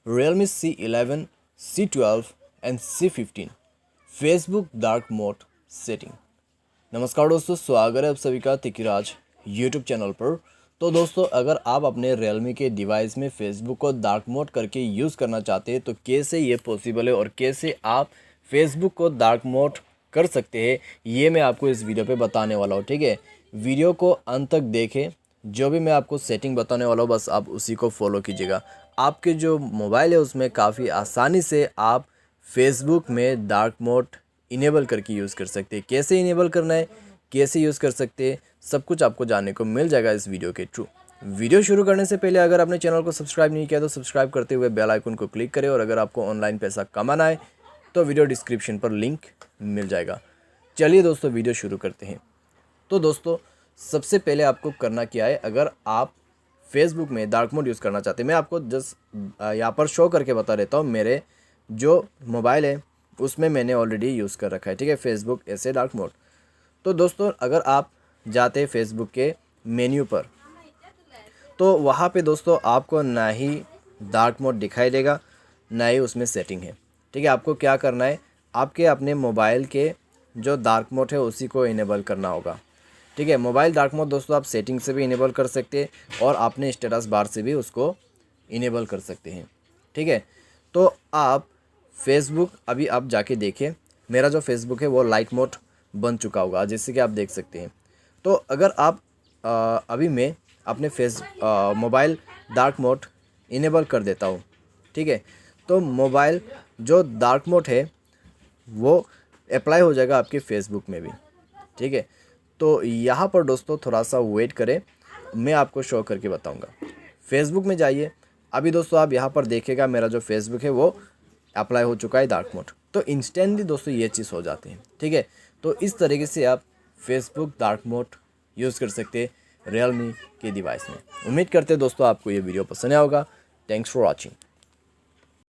Realme C11, C12 and C15 Facebook dark mode setting. नमस्कार दोस्तों, स्वागत है आप सभी का तिकिराज यूट्यूब चैनल पर। तो दोस्तों, अगर आप अपने Realme के डिवाइस में फेसबुक को डार्क मोड करके यूज़ करना चाहते हैं तो कैसे ये पॉसिबल है और कैसे आप फेसबुक को डार्क मोड कर सकते हैं, ये मैं आपको इस वीडियो पे बताने वाला हूँ। ठीक है, वीडियो को अंत तक देखें। जो भी मैं आपको सेटिंग बताने वाला हूँ बस आप उसी को फॉलो कीजिएगा। आपके जो मोबाइल है उसमें काफ़ी आसानी से आप फेसबुक में डार्क मोड इनेबल करके यूज़ कर सकते हैं। कैसे इनेबल करना है, कैसे यूज़ कर सकते हैं, सब कुछ आपको जानने को मिल जाएगा इस वीडियो के थ्रू। वीडियो शुरू करने से पहले अगर आपने चैनल को सब्सक्राइब नहीं किया तो सब्सक्राइब करते हुए बेल आइकन को क्लिक करें, और अगर आपको ऑनलाइन पैसा कमाना है तो वीडियो डिस्क्रिप्शन पर लिंक मिल जाएगा। चलिए दोस्तों, वीडियो शुरू करते हैं। तो दोस्तों, सबसे पहले आपको करना क्या है, अगर आप फेसबुक में डार्क मोड यूज़ करना चाहते हैं, मैं आपको जस्ट यहाँ पर शो करके बता देता हूँ। मेरे जो मोबाइल है उसमें मैंने ऑलरेडी यूज़ कर रखा है। ठीक है, फेसबुक ऐसे डार्क मोड। तो दोस्तों, अगर आप जाते हैं फेसबुक के मेन्यू पर तो वहाँ पे दोस्तों आपको ना ही डार्क मोड दिखाई देगा, ना ही उसमें सेटिंग है। ठीक है, आपको क्या करना है, आपके अपने मोबाइल के जो डार्क मोड है उसी को इनेबल करना होगा। ठीक है, मोबाइल डार्क मोड दोस्तों आप सेटिंग से भी इनेबल कर सकते हैं और अपने स्टेटस बार से भी उसको इनेबल कर सकते हैं। ठीक है, तो आप फेसबुक अभी आप जाके देखें, मेरा जो फेसबुक है वो लाइट मोड बन चुका होगा, जैसे कि आप देख सकते हैं। तो अगर आप अभी मैं अपने मोबाइल डार्क मोड इनेबल कर देता हूँ। ठीक है, तो मोबाइल जो डार्क मोड है वो अप्लाई हो जाएगा आपके फेसबुक में भी। ठीक है, तो यहाँ पर दोस्तों थोड़ा सा वेट करें, मैं आपको शो करके बताऊँगा। फेसबुक में जाइए। अभी दोस्तों आप यहाँ पर देखेगा मेरा जो फेसबुक है वो अप्लाई हो चुका है डार्क मोड। तो इंस्टेंटली दोस्तों ये चीज़ हो जाती है। ठीक है, तो इस तरीके से आप फेसबुक डार्क मोड यूज़ कर सकते हैं रियलमी के डिवाइस में। उम्मीद करते हैं दोस्तों आपको ये वीडियो पसंद आया होगा। Thanks for watching.